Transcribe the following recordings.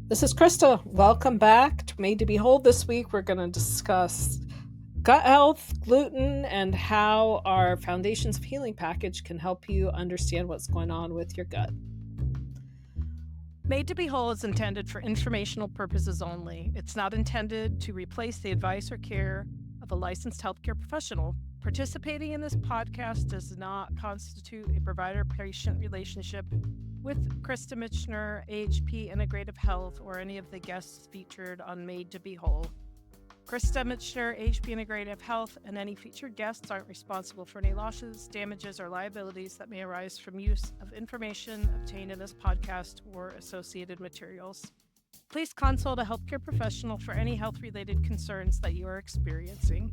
This is Krista. Welcome back to MadeToBeWhole. This week we're going to discuss gut health, gluten, and how our Foundations of Healing package can help you understand what's going on with your gut. MadeToBeWhole is intended for informational purposes only. It's not intended to replace the advice or care of a licensed healthcare professional. Participating in this podcast does not constitute a provider-patient relationship with Krista Michener, AHP Integrative Health, or any of the guests featured on MadeToBeWhole. Krista Michener, AHP Integrative Health, and any featured guests aren't responsible for any losses, damages, or liabilities that may arise from use of information obtained in this podcast or associated materials. Please consult a healthcare professional for any health-related concerns that you are experiencing.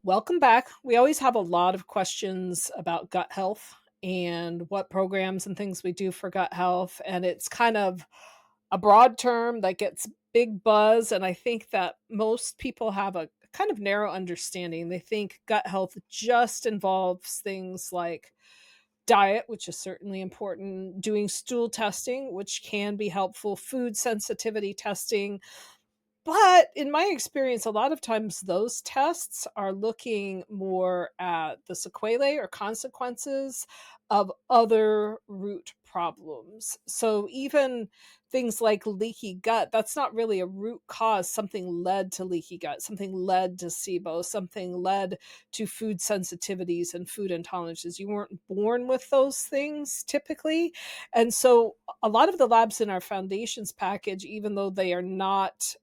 Welcome back. We always have a lot of questions about gut health and what programs and things we do for gut health. And it's kind of a broad term that gets big buzz. And I think that most people have a kind of narrow understanding. They think gut health just involves things like diet, which is certainly important, doing stool testing, which can be helpful, food sensitivity testing, but in my experience, a lot of times those tests are looking more at the sequelae or consequences of other root problems. So even things like leaky gut, that's not really a root cause. Something led to leaky gut, something led to SIBO, something led to food sensitivities and food intolerances. You weren't born with those things typically. And so a lot of the labs in our foundations package, even though they are not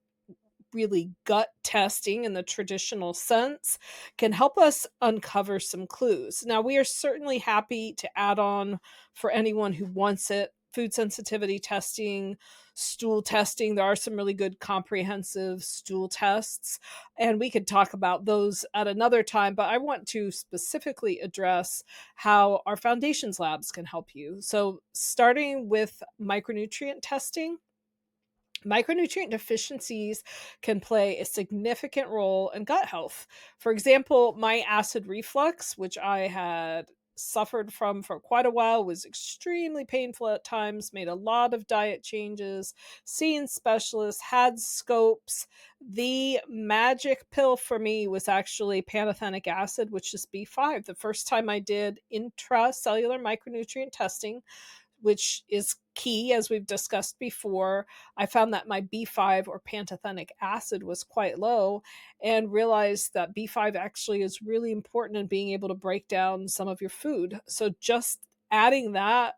really gut testing in the traditional sense, can help us uncover some clues. Now, we are certainly happy to add on for anyone who wants it. Food sensitivity testing, stool testing. There are some really good comprehensive stool tests, and we could talk about those at another time. But I want to specifically address how our foundations labs can help you. So, starting with micronutrient testing. Micronutrient deficiencies can play a significant role in gut health. For example, my acid reflux, which I had suffered from for quite a while, was extremely painful at times, made a lot of diet changes, seeing specialists, had scopes. The magic pill for me was actually pantothenic acid, which is B5. The first time I did intracellular micronutrient testing, which is key, as we've discussed before, I found that my B5 or pantothenic acid was quite low and realized that B5 actually is really important in being able to break down some of your food. So just adding that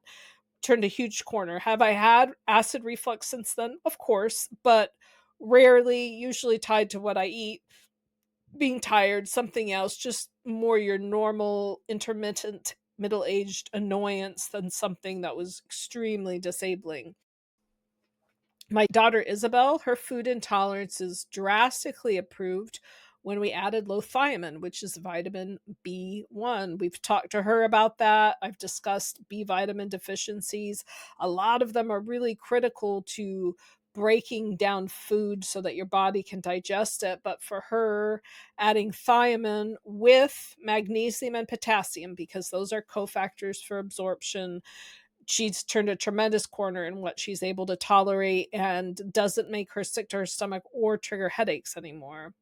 turned a huge corner. Have I had acid reflux since then? Of course, but rarely, usually tied to what I eat, being tired, something else, just more your normal intermittent middle-aged annoyance than something that was extremely disabling. My daughter Isabel, her food intolerance is drastically improved when we added low-thiamine, which is vitamin B1. We've talked to her about that. I've discussed B vitamin deficiencies. A lot of them are really critical to breaking down food so that your body can digest it. But for her, adding thiamine with magnesium and potassium, because those are cofactors for absorption, she's turned a tremendous corner in what she's able to tolerate and doesn't make her sick to her stomach or trigger headaches anymore.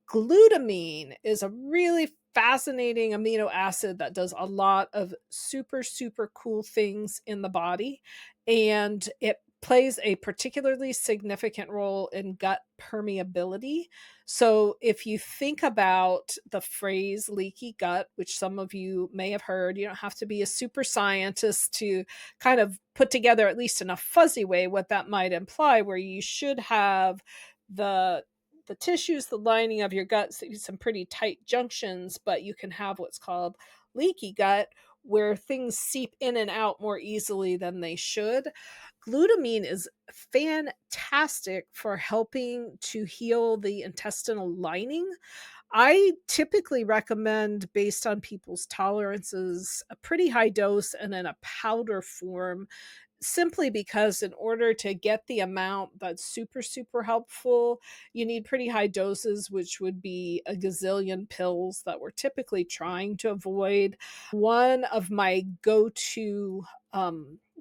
Glutamine is a really fascinating amino acid that does a lot of super, super cool things in the body. And it plays a particularly significant role in gut permeability. So, if you think about the phrase leaky gut, which some of you may have heard, you don't have to be a super scientist to kind of put together, at least in a fuzzy way, what that might imply, where you should have the tissues, the lining of your gut, some pretty tight junctions, but you can have what's called leaky gut, where things seep in and out more easily than they should. Glutamine is fantastic for helping to heal the intestinal lining. I typically recommend, based on people's tolerances, a pretty high dose and in a powder form, simply because in order to get the amount that's super, super helpful, you need pretty high doses, which would be a gazillion pills that we're typically trying to avoid. One of my go to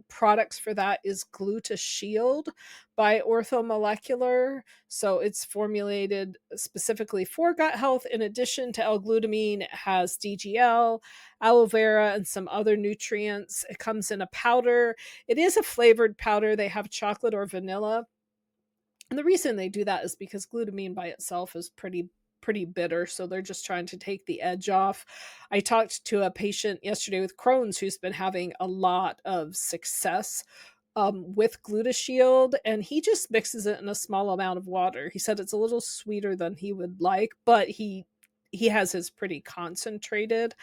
products for that is GlutaShield by Orthomolecular. So it's formulated specifically for gut health. In addition to L-glutamine, it has DGL, aloe vera, and some other nutrients. It comes in a powder. It is a flavored powder. They have chocolate or vanilla. And the reason they do that is because glutamine by itself is pretty bitter, so they're just trying to take the edge off. I talked to a patient yesterday with Crohn's who's been having a lot of success with GlutaShield, and he just mixes it in a small amount of water. He said it's a little sweeter than he would like, but he has his pretty concentrated.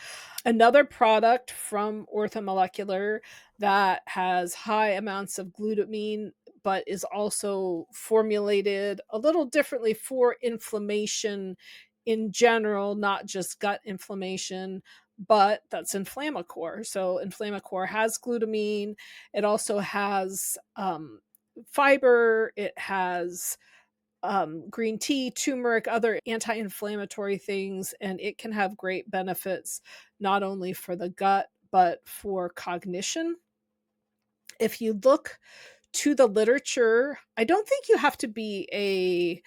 Another product from Orthomolecular that has high amounts of glutamine, but is also formulated a little differently for inflammation in general, not just gut inflammation, but that's Inflammacore. So Inflammacore has glutamine. It also has fiber. It has green tea, turmeric, other anti inflammatory things, and it can have great benefits not only for the gut, but for cognition. If you look to the literature, I don't think you have to be a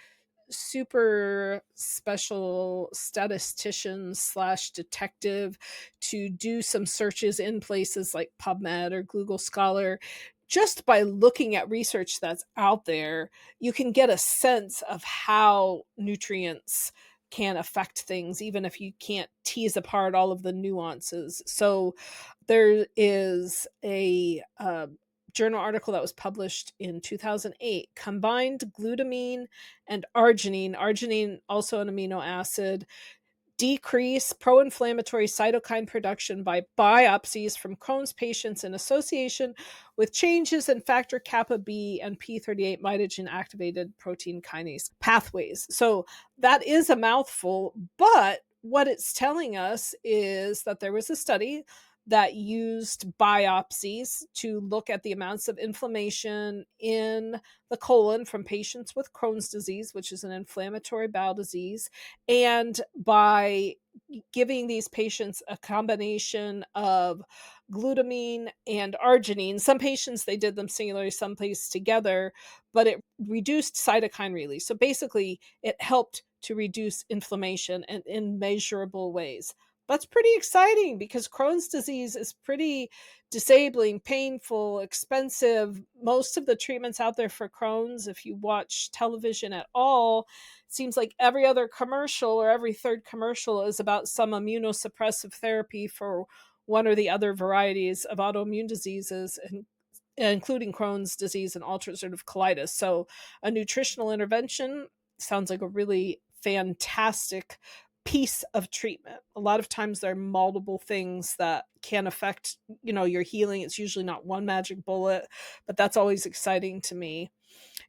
super special statistician slash detective to do some searches in places like PubMed or Google Scholar. Just by looking at research that's out there, you can get a sense of how nutrients can affect things, even if you can't tease apart all of the nuances. So there is a journal article that was published in 2008, combined glutamine and arginine. Arginine, also an amino acid, decrease pro-inflammatory cytokine production by biopsies from Crohn's patients in association with changes in factor kappa B and P38 mitogen activated protein kinase pathways. So that is a mouthful, but what it's telling us is that there was a study that used biopsies to look at the amounts of inflammation in the colon from patients with Crohn's disease, which is an inflammatory bowel disease, and by giving these patients a combination of glutamine and arginine. Some patients, they did them singularly, some patients together, but it reduced cytokine release. So basically, it helped to reduce inflammation and in measurable ways. That's pretty exciting because Crohn's disease is pretty disabling, painful, expensive. Most of the treatments out there for Crohn's, if you watch television at all, it seems like every other commercial or every third commercial is about some immunosuppressive therapy for one or the other varieties of autoimmune diseases, and including Crohn's disease and ulcerative colitis. So a nutritional intervention sounds like a really fantastic piece of treatment. A lot of times there are multiple things that can affect, your healing. It's usually not one magic bullet, but that's always exciting to me.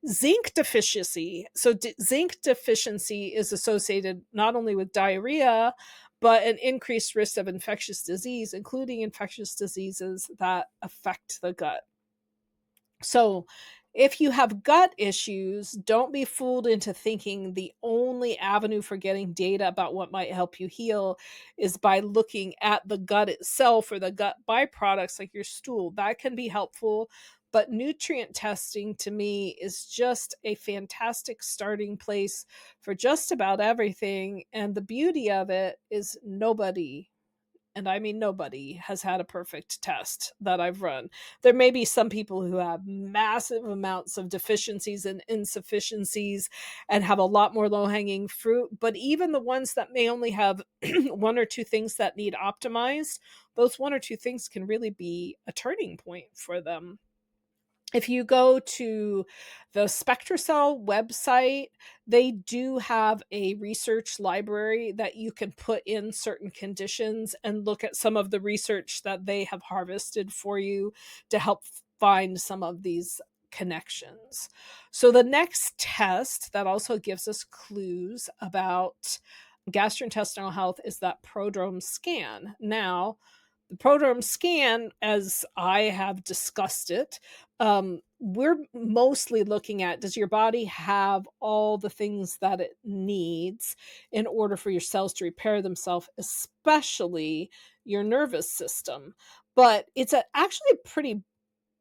Zinc deficiency. So zinc deficiency is associated not only with diarrhea, but an increased risk of infectious disease, including infectious diseases that affect the gut. So, if you have gut issues, don't be fooled into thinking the only avenue for getting data about what might help you heal is by looking at the gut itself or the gut byproducts like your stool. That can be helpful, but nutrient testing to me is just a fantastic starting place for just about everything. And the beauty of it is nobody, and I mean nobody, has had a perfect test that I've run. There may be some people who have massive amounts of deficiencies and insufficiencies and have a lot more low hanging fruit, but even the ones that may only have one or two things that need optimized, those one or two things can really be a turning point for them. If you go to the SpectraCell website, they do have a research library that you can put in certain conditions and look at some of the research that they have harvested for you to help find some of these connections. So the next test that also gives us clues about gastrointestinal health is that prodrome scan. Now, the prodrome scan, as I have discussed it, we're mostly looking at, does your body have all the things that it needs in order for your cells to repair themselves, especially your nervous system. But it's actually a pretty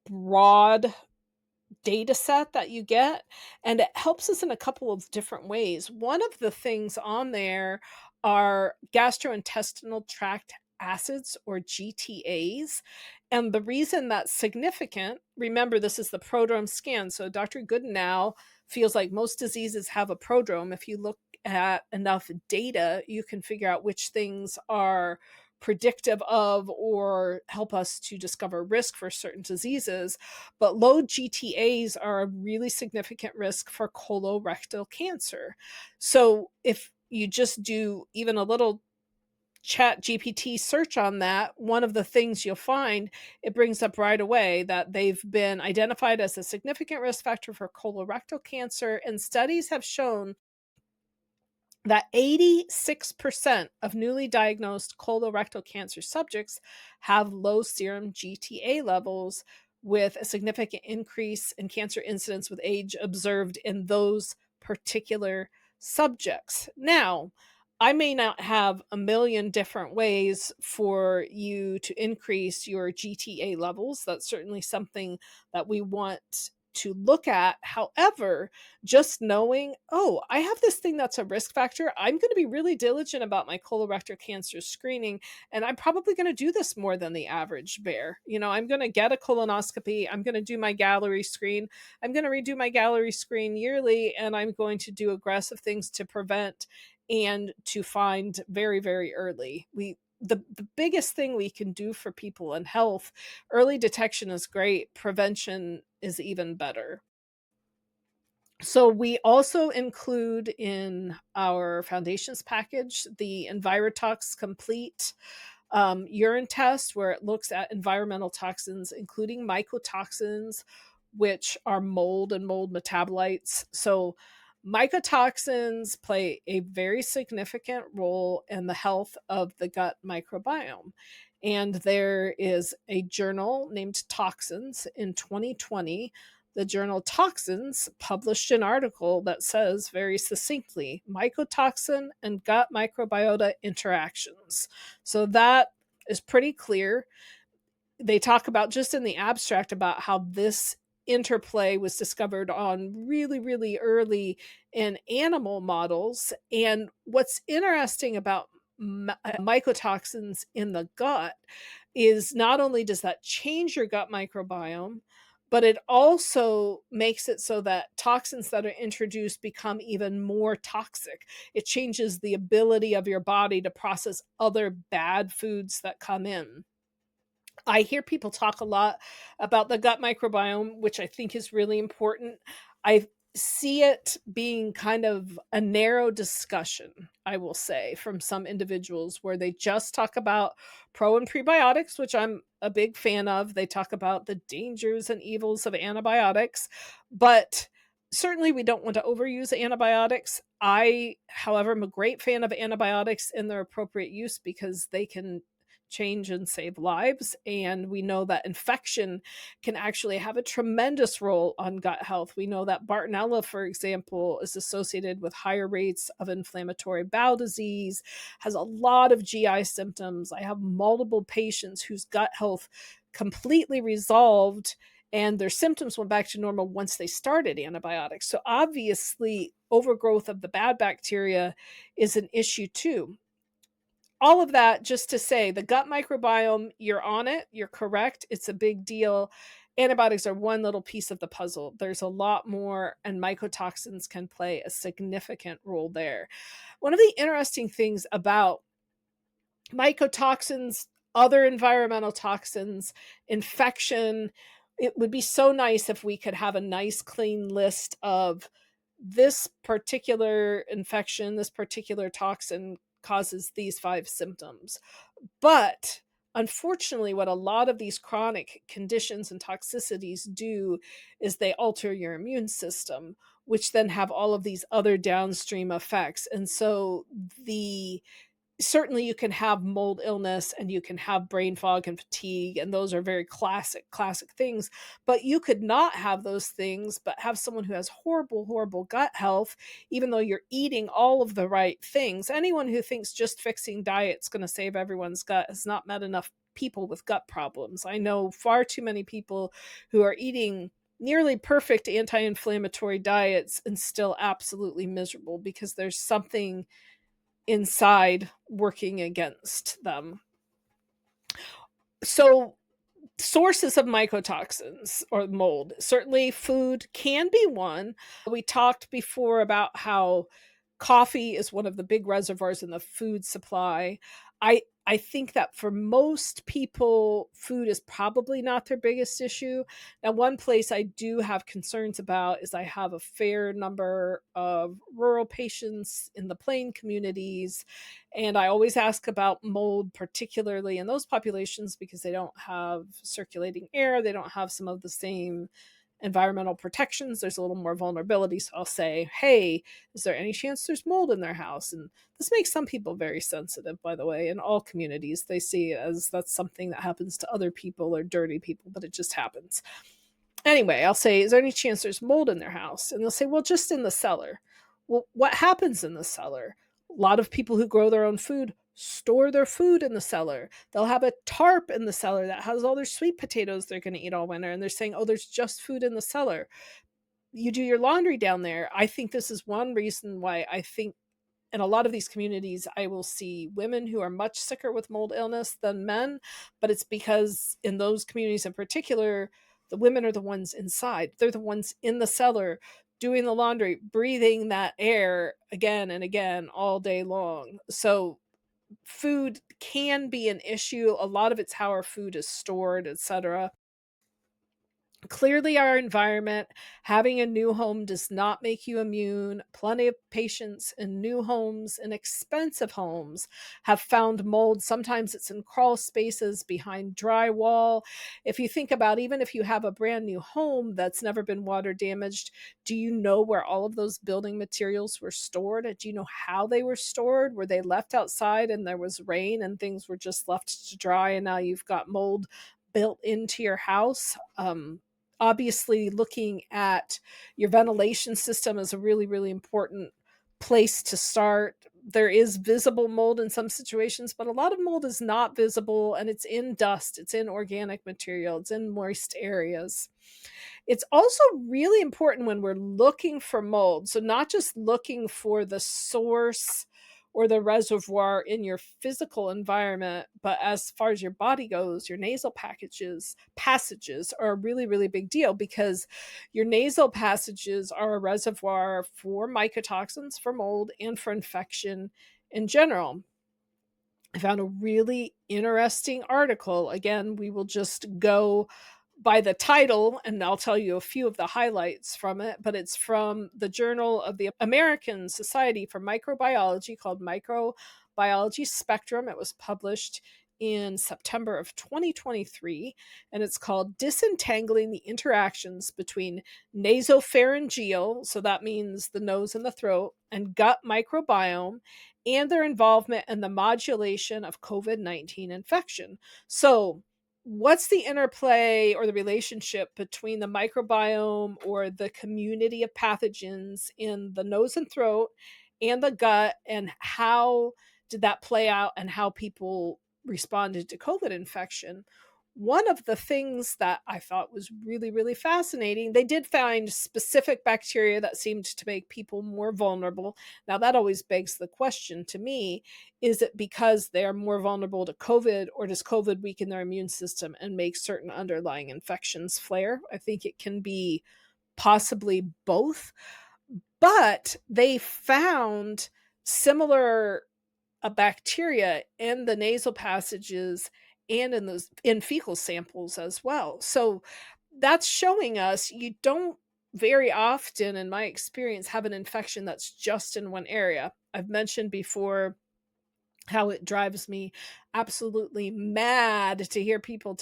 broad data set that you get, and it helps us in a couple of different ways. One of the things on there are gastrointestinal tract acids, or GTAs. And the reason that's significant, remember, this is the prodrome scan. So Dr. Goodenow feels like most diseases have a prodrome. If you look at enough data, you can figure out which things are predictive of or help us to discover risk for certain diseases. But low GTAs are a really significant risk for colorectal cancer. So if you just do even a little chat GPT search on that, one of the things you'll find, it brings up right away that they've been identified as a significant risk factor for colorectal cancer. And studies have shown that 86% of newly diagnosed colorectal cancer subjects have low serum GTA levels, with a significant increase in cancer incidence with age observed in those particular subjects. Now, I may not have a million different ways for you to increase your GTA levels. That's certainly something that we want to look at. However, just knowing, oh, I have this thing that's a risk factor. I'm going to be really diligent about my colorectal cancer screening. And I'm probably going to do this more than the average bear. I'm going to get a colonoscopy. I'm going to do my gallery screen. I'm going to redo my gallery screen yearly. And I'm going to do aggressive things to prevent and to find very, very early. The biggest thing we can do for people in health, early detection is great, prevention is even better. So we also include in our foundations package the Envirotox Complete urine test, where it looks at environmental toxins, including mycotoxins, which are mold and mold metabolites. So mycotoxins play a very significant role in the health of the gut microbiome. And there is a journal named Toxins in 2020. The journal Toxins published an article that says very succinctly, mycotoxin and gut microbiota interactions. So that is pretty clear. They talk about, just in the abstract, about how this interplay was discovered on really, really early in animal models. And what's interesting about mycotoxins in the gut is not only does that change your gut microbiome, but it also makes it so that toxins that are introduced become even more toxic. It changes the ability of your body to process other bad foods that come in. I hear people talk a lot about the gut microbiome, which I think is really important. I see it being kind of a narrow discussion, I will say, from some individuals, where they just talk about pro and prebiotics, which I'm a big fan of. They talk about the dangers and evils of antibiotics, but certainly we don't want to overuse antibiotics. I, however, am a great fan of antibiotics in their appropriate use, because they can change and save lives. And we know that infection can actually have a tremendous role on gut health. We know that Bartonella, for example, is associated with higher rates of inflammatory bowel disease, has a lot of GI symptoms. I have multiple patients whose gut health completely resolved and their symptoms went back to normal once they started antibiotics. So obviously, overgrowth of the bad bacteria is an issue too. All of that just to say, the gut microbiome, you're on it, you're correct, it's a big deal. Antibiotics are one little piece of the puzzle. There's a lot more, and mycotoxins can play a significant role there. One of the interesting things about mycotoxins, other environmental toxins, infection, it would be so nice if we could have a nice clean list of this particular infection, this particular toxin causes these 5 symptoms. But unfortunately, what a lot of these chronic conditions and toxicities do is they alter your immune system, which then have all of these other downstream effects. And so the certainly you can have mold illness and you can have brain fog and fatigue, and those are very classic things. But you could not have those things but have someone who has horrible gut health, even though you're eating all of the right things. Anyone who thinks just fixing diet's going to save everyone's gut has not met enough people with gut problems. I know far too many people who are eating nearly perfect anti-inflammatory diets and still absolutely miserable because there's something inside working against them. So, sources of mycotoxins or mold. Certainly, food can be one. We talked before about how coffee is one of the big reservoirs in the food supply. I think that for most people, food is probably not their biggest issue. Now, one place I do have concerns about is I have a fair number of rural patients in the plain communities, and I always ask about mold, particularly in those populations, because they don't have circulating air, they don't have some of the same environmental protections. There's a little more vulnerability. So I'll say, hey, is there any chance there's mold in their house? And this makes some people very sensitive, by the way. In all communities, they see it as that's something that happens to other people or dirty people, but it just happens. Anyway, I'll say, is there any chance there's mold in their house? And they'll say, well, just in the cellar. Well, what happens in the cellar? A lot of people who grow their own food store their food in the cellar. They'll have a tarp in the cellar that has all their sweet potatoes they're going to eat all winter. And they're saying, oh, there's just food in the cellar. You do your laundry down there. I think this is one reason why I think in a lot of these communities, I will see women who are much sicker with mold illness than men, but it's because in those communities in particular, the women are the ones inside. They're the ones in the cellar doing the laundry, breathing that air again and again all day long. So food can be an issue. A lot of it's how our food is stored, etc. Clearly, our environment, having a new home does not make you immune. Plenty of patients in new homes and expensive homes have found mold. Sometimes it's in crawl spaces behind drywall. If you think about even if you have a brand new home that's never been water damaged, do you know where all of those building materials were stored? Do you know how they were stored? Were they left outside and there was rain and things were just left to dry and now you've got mold built into your house? Obviously, looking at your ventilation system is a really, really important place to start. There is visible mold in some situations, but a lot of mold is not visible and it's in dust, it's in organic material, it's in moist areas. It's also really important when we're looking for mold. So, not just looking for the source or the reservoir in your physical environment, but as far as your body goes, your nasal passages are a really, really big deal because your nasal passages are a reservoir for mycotoxins, for mold, and for infection in general. I found a really interesting article. Again, we will just go by the title and I'll tell you a few of the highlights from it, but it's from the Journal of the American Society for Microbiology called Microbiology Spectrum. It was published in September of 2023, and it's called Disentangling the Interactions Between Nasopharyngeal, so that means the nose and the throat, and gut microbiome, and their involvement in the modulation of COVID-19 infection. So, what's the interplay or the relationship between the microbiome or the community of pathogens in the nose and throat and the gut, and how did that play out and how people responded to COVID infection? One of the things that I thought was really, really fascinating, they did find specific bacteria that seemed to make people more vulnerable. Now, that always begs the question to me, is it because they're more vulnerable to COVID, or does COVID weaken their immune system and make certain underlying infections flare? I think it can be possibly both, but they found similar bacteria in the nasal passages and in fecal samples as well. So that's showing us you don't very often, in my experience, have an infection that's just in one area. I've mentioned before how it drives me absolutely mad to hear people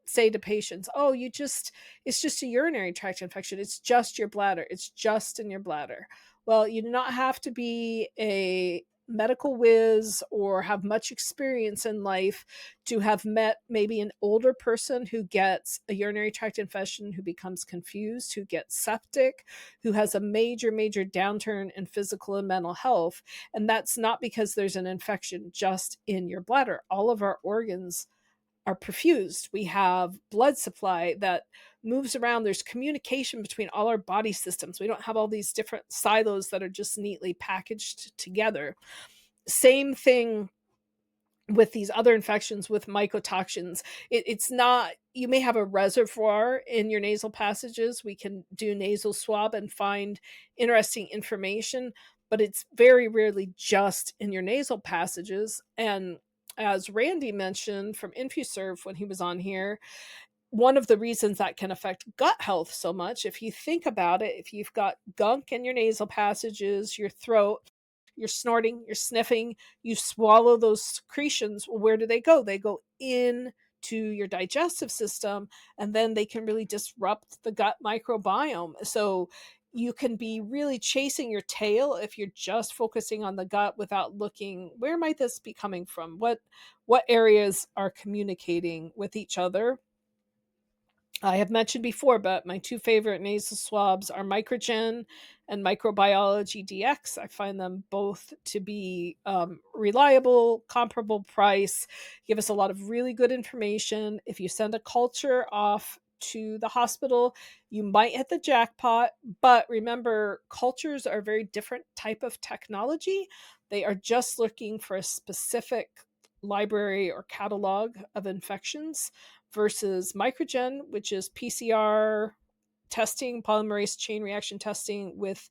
say to patients, "Oh, it's just a urinary tract infection. It's just your bladder. It's just in your bladder." Well, you do not have to be a medical whiz or have much experience in life to have met maybe an older person who gets a urinary tract infection, who becomes confused, who gets septic, who has a major, major downturn in physical and mental health. And that's not because there's an infection just in your bladder. All of our organs are perfused. We have blood supply that moves around. There's communication between all our body systems. We don't have all these different silos that are just neatly packaged together. Same thing with these other infections with mycotoxins. It's not, you may have a reservoir in your nasal passages. We can do nasal swab and find interesting information, but it's very rarely just in your nasal passages. And as Randy mentioned from InfuServe when he was on here, one of the reasons that can affect gut health so much, if you think about it, if you've got gunk in your nasal passages, your throat, you're snorting, you're sniffing, you swallow those secretions, well, where do they go? They go in to your digestive system, and then they can really disrupt the gut microbiome. So you can be really chasing your tail if you're just focusing on the gut without looking, where might this be coming from? What areas are communicating with each other? I have mentioned before, but my two favorite nasal swabs are Microgen and Microbiology DX. I find them both to be reliable, comparable price, give us a lot of really good information. If you send a culture off to the hospital, you might hit the jackpot, but remember, cultures are a very different type of technology. They are just looking for a specific library or catalog of infections versus Microgen, which is PCR testing, polymerase chain reaction testing with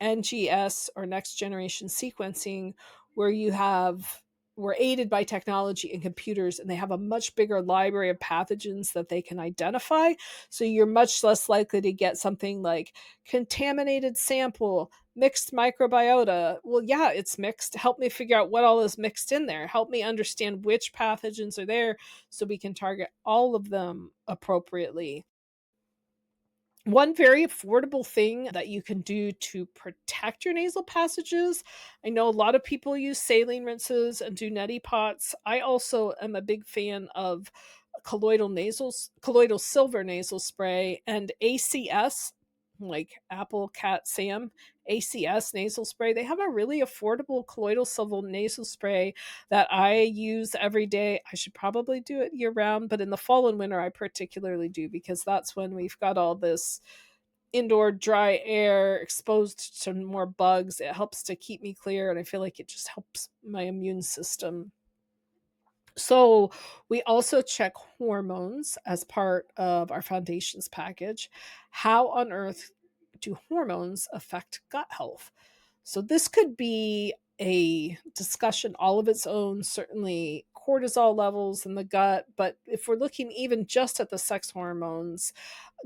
NGS or next generation sequencing, where you have, we're aided by technology and computers, and they have a much bigger library of pathogens that they can identify. So you're much less likely to get something like contaminated sample, mixed microbiota. Well, yeah, it's mixed. Help me figure out what all is mixed in there. Help me understand which pathogens are there so we can target all of them appropriately. One very affordable thing that you can do to protect your nasal passages, I know a lot of people use saline rinses and do neti pots. I also am a big fan of colloidal silver nasal spray and ACS, like Apple Cat Sam, ACS nasal spray. They have a really affordable colloidal silver nasal spray that I use every day. I should probably do it year round, but in the fall and winter, I particularly do because that's when we've got all this indoor dry air exposed to more bugs. It helps to keep me clear, and I feel like it just helps my immune system. So, we also check hormones as part of our foundations package. How on earth do hormones affect gut health? So, this could be a discussion all of its own, certainly cortisol levels in the gut. But if we're looking even just at the sex hormones,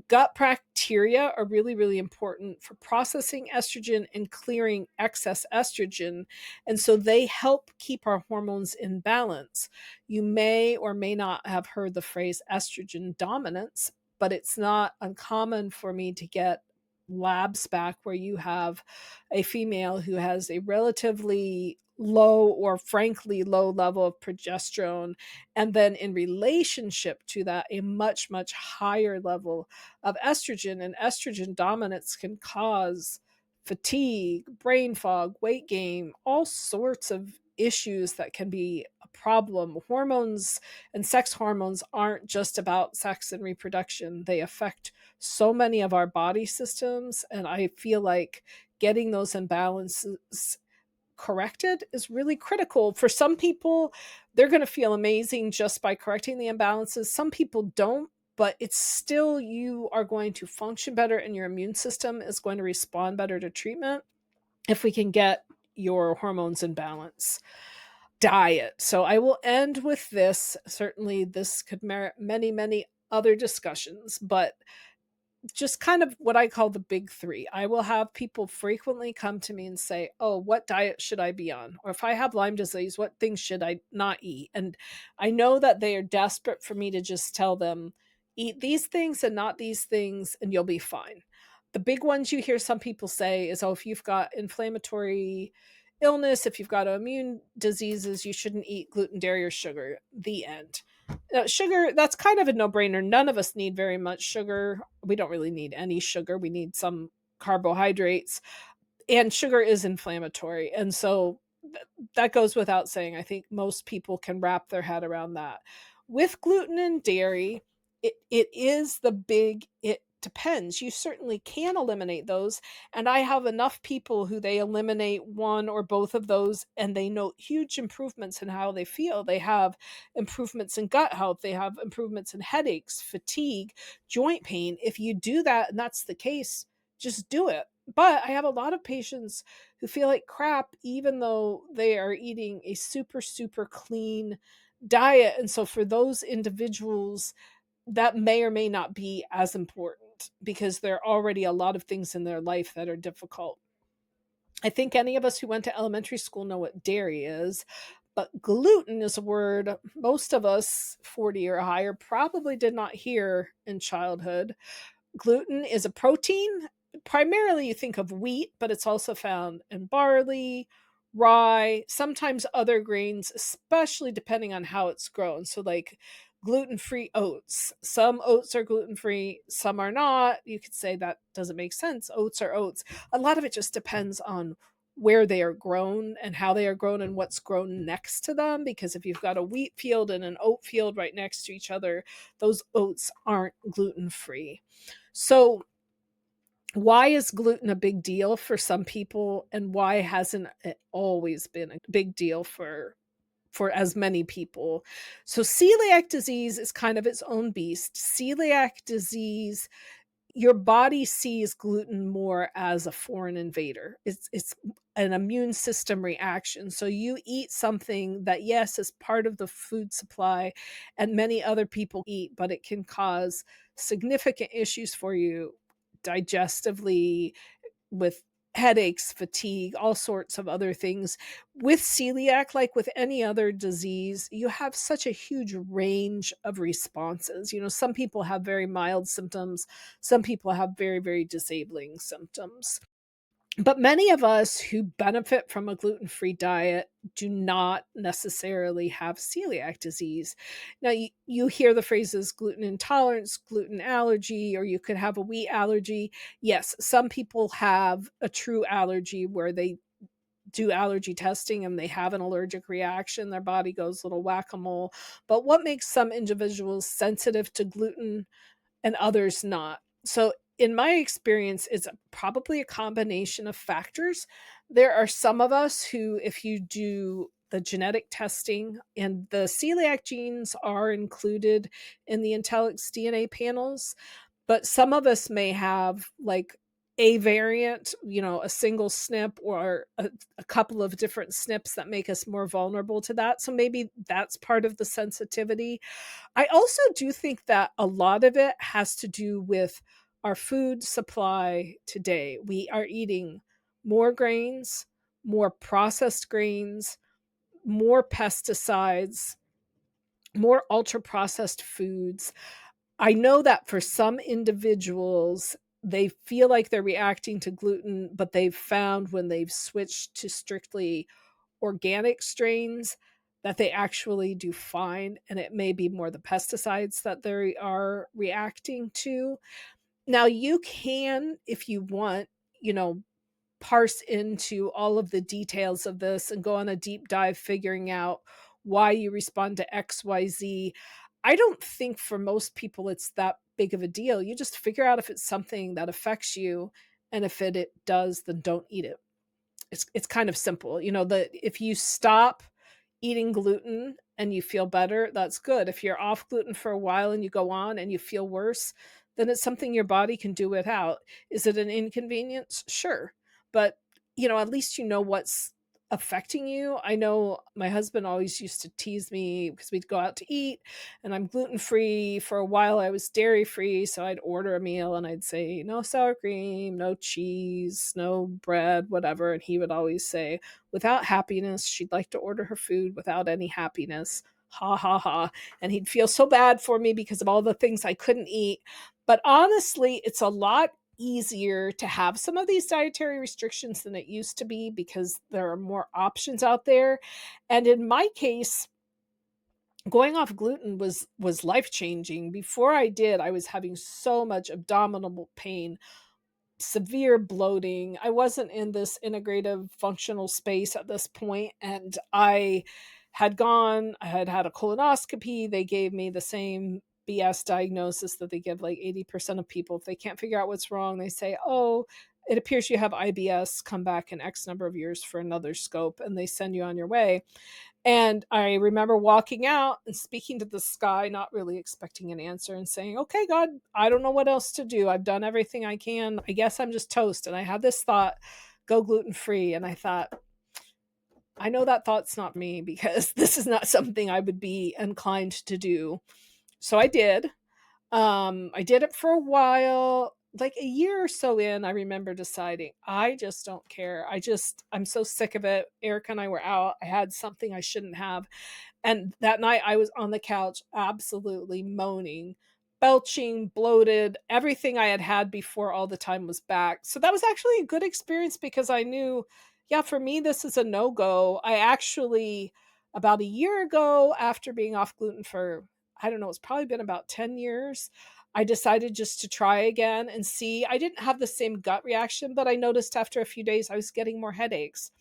gut bacteria are really, really important for processing estrogen and clearing excess estrogen. And so they help keep our hormones in balance. You may or may not have heard the phrase estrogen dominance, but it's not uncommon for me to get labs back where you have a female who has a relatively low or frankly low level of progesterone, and then in relationship to that a much much higher level of estrogen. And estrogen dominance can cause fatigue, brain fog, weight gain, all sorts of issues that can be a problem. Hormones and sex hormones aren't just about sex and reproduction, they affect so many of our body systems. And I feel like getting those imbalances corrected is really critical. For some people, they're going to feel amazing just by correcting the imbalances. Some people don't, but it's still, you are going to function better and your immune system is going to respond better to treatment if we can get your hormones in balance. Diet. So I will end with this. Certainly, this could merit many, many other discussions, but just kind of what I call the big three. I will have people frequently come to me and say, "Oh, what diet should I be on?" Or if I have Lyme disease, what things should I not eat? And I know that they are desperate for me to just tell them, eat these things and not these things, and you'll be fine. The big ones you hear some people say is, oh, if you've got inflammatory illness, if you've got immune diseases, you shouldn't eat gluten, dairy, or sugar. The end. Sugar, that's kind of a no-brainer. None of us need very much sugar. We don't really need any sugar. We need some carbohydrates, and sugar is inflammatory. And so that goes without saying. I think most people can wrap their head around that. With gluten and dairy, it is the big it depends. You certainly can eliminate those, and I have enough people who they eliminate one or both of those, and they note huge improvements in how they feel. They have improvements in gut health, they have improvements in headaches, fatigue, joint pain. If you do that and that's the case, just do it. But I have a lot of patients who feel like crap even though they are eating a super, super clean diet, and so for those individuals, that may or may not be as important because there are already a lot of things in their life that are difficult. I think any of us who went to elementary school know what dairy is, but gluten is a word most of us 40 or higher probably did not hear in childhood. Gluten is a protein. Primarily, you think of wheat, but it's also found in barley, rye, sometimes other grains, especially depending on how it's grown. So, like gluten free oats. Some oats are gluten free, some are not. You could say that doesn't make sense. Oats are oats. A lot of it just depends on where they are grown and how they are grown and what's grown next to them. Because if you've got a wheat field and an oat field right next to each other, those oats aren't gluten free. So, why is gluten a big deal for some people, and why hasn't it always been a big deal for as many people? So, celiac disease is kind of its own beast. Celiac disease, your body sees gluten more as a foreign invader. It's an immune system reaction. So you eat something that yes is part of the food supply and many other people eat, but it can cause significant issues for you digestively, with headaches, fatigue, all sorts of other things. With celiac, like with any other disease, you have such a huge range of responses. You know, some people have very mild symptoms, some people have very, very disabling symptoms. But many of us who benefit from a gluten free diet do not necessarily have celiac disease. Now, you hear the phrases gluten intolerance, gluten allergy, or you could have a wheat allergy. Yes, some people have a true allergy where they do allergy testing and they have an allergic reaction. Their body goes little whack a mole. But what makes some individuals sensitive to gluten and others not? So, in my experience, it's probably a combination of factors. There are some of us who, if you do the genetic testing, and the celiac genes are included in the Intelligence DNA panels, but some of us may have like a variant, you know, a single SNP or a couple of different SNPs that make us more vulnerable to that. So maybe that's part of the sensitivity. I also do think that a lot of it has to do with our food supply today. We are eating more grains, more processed grains, more pesticides, more ultra processed foods. I know that for some individuals, they feel like they're reacting to gluten, but they've found when they've switched to strictly organic strains that they actually do fine, and it may be more the pesticides that they are reacting to. Now you can, if you want, you know, parse into all of the details of this and go on a deep dive figuring out why you respond to XYZ. I don't think for most people it's that big of a deal. You just figure out if it's something that affects you, and if it does, then don't eat it. It's kind of simple. You know, that if you stop eating gluten and you feel better, that's good. If you're off gluten for a while and you go on and you feel worse, then it's something your body can do without. Is it an inconvenience? Sure. But, you know, at least you know what's affecting you. I know my husband always used to tease me because we'd go out to eat and I'm gluten free. For a while, I was dairy free. So I'd order a meal and I'd say, no sour cream, no cheese, no bread, whatever. And he would always say, without happiness, she'd like to order her food without any happiness. Ha ha ha. And he'd feel so bad for me because of all the things I couldn't eat. But honestly, it's a lot easier to have some of these dietary restrictions than it used to be because there are more options out there. And in my case, going off gluten was life changing. Before I did, I was having so much abdominal pain, severe bloating. I wasn't in this integrative functional space at this point, and I I had had a colonoscopy. They gave me the same BS diagnosis that they give like 80% of people. If they can't figure out what's wrong, they say, "Oh, it appears you have IBS. Come back in X number of years for another scope," and they send you on your way. And I remember walking out and speaking to the sky, not really expecting an answer and saying, "Okay, God, I don't know what else to do. I've done everything I can. I guess I'm just toast." And I had this thought, go gluten free. And I thought, I know that thought's not me because this is not something I would be inclined to do. So I did. I did it for a while. Like a year or so in, I remember deciding, I just don't care. I'm so sick of it. Erica and I were out. I had something I shouldn't have. And that night I was on the couch absolutely moaning, belching, bloated, everything I had had before all the time was back. So that was actually a good experience because I knew, yeah, for me, this is a no go. I actually, about a year ago, after being off gluten for, I don't know, it's probably been about 10 years, I decided just to try again and see. I didn't have the same gut reaction, but I noticed after a few days I was getting more headaches.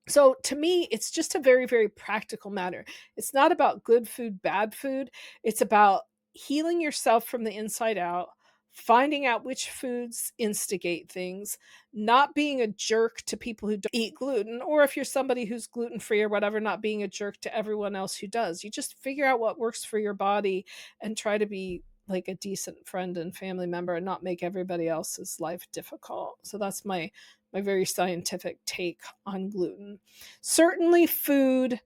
So to me, it's just a very, very practical matter. It's not about good food, bad food. It's about healing yourself from the inside out, finding out which foods instigate things, not being a jerk to people who don't eat gluten, or if you're somebody who's gluten free or whatever, not being a jerk to everyone else who does. You just figure out what works for your body and try to be like a decent friend and family member and not make everybody else's life difficult. So that's my very scientific take on gluten. Certainly, food,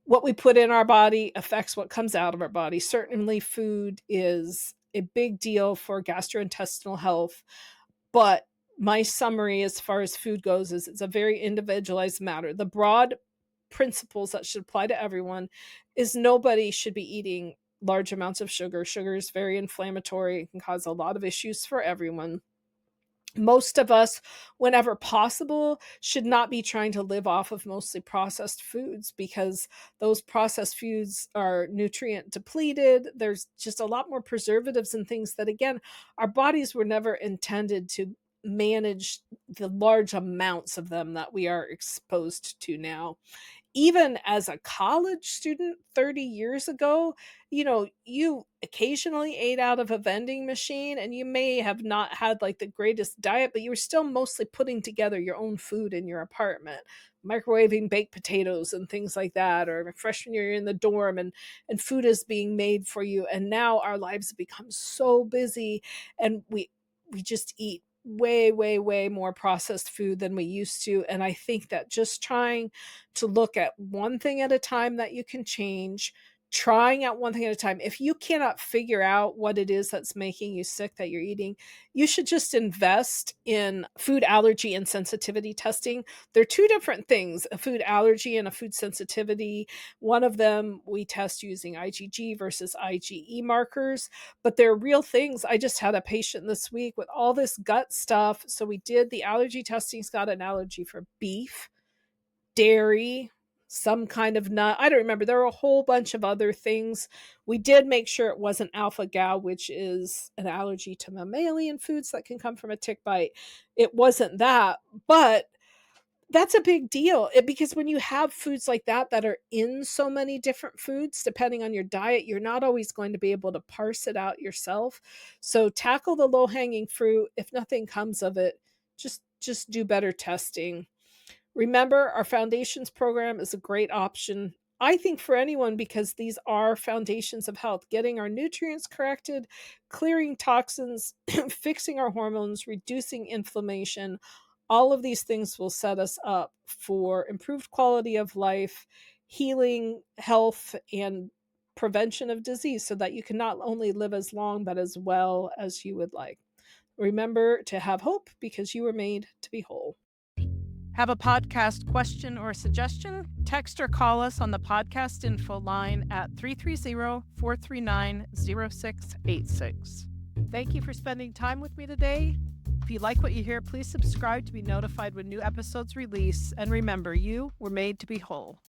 what we put in our body affects what comes out of our body. Certainly, food is a big deal for gastrointestinal health. But my summary as far as food goes is it's a very individualized matter. The broad principles that should apply to everyone is nobody should be eating large amounts of sugar. Sugar is very inflammatory, it can cause a lot of issues for everyone. Most of us, whenever possible, should not be trying to live off of mostly processed foods because those processed foods are nutrient depleted. There's just a lot more preservatives and things that, again, our bodies were never intended to manage the large amounts of them that we are exposed to now. Even as a college student 30 years ago, you occasionally ate out of a vending machine and you may have not had like the greatest diet, but you were still mostly putting together your own food in your apartment, microwaving baked potatoes and things like that, or freshman year you're in the dorm and food is being made for you. And now our lives have become so busy and we just eat way, way, way more processed food than we used to. And I think that just trying to look at one thing at a time that you can change, trying out one thing at a time. If you cannot figure out what it is that's making you sick that you're eating, you should just invest in food allergy and sensitivity testing. They're two different things, a food allergy and a food sensitivity. One of them we test using IgG versus IgE markers, but they're real things. I just had a patient this week with all this gut stuff. So we did the allergy testing. He's got an allergy for beef, dairy, some kind of nut. I don't remember. There were a whole bunch of other things. We did make sure it wasn't alpha gal, which is an allergy to mammalian foods that can come from a tick bite. It wasn't that, but that's a big deal because when you have foods like that are in so many different foods, depending on your diet, you're not always going to be able to parse it out yourself. So tackle the low hanging fruit. If nothing comes of it, just do better testing. Remember, our foundations program is a great option, I think, for anyone because these are foundations of health. Getting our nutrients corrected, clearing toxins, fixing our hormones, reducing inflammation, all of these things will set us up for improved quality of life, healing, health, and prevention of disease so that you can not only live as long but as well as you would like. Remember to have hope because you were made to be whole. Have a podcast question or suggestion? Text or call us on the podcast info line at 330-439-0686. Thank you for spending time with me today. If you like what you hear, please subscribe to be notified when new episodes release. And remember, you were made to be whole.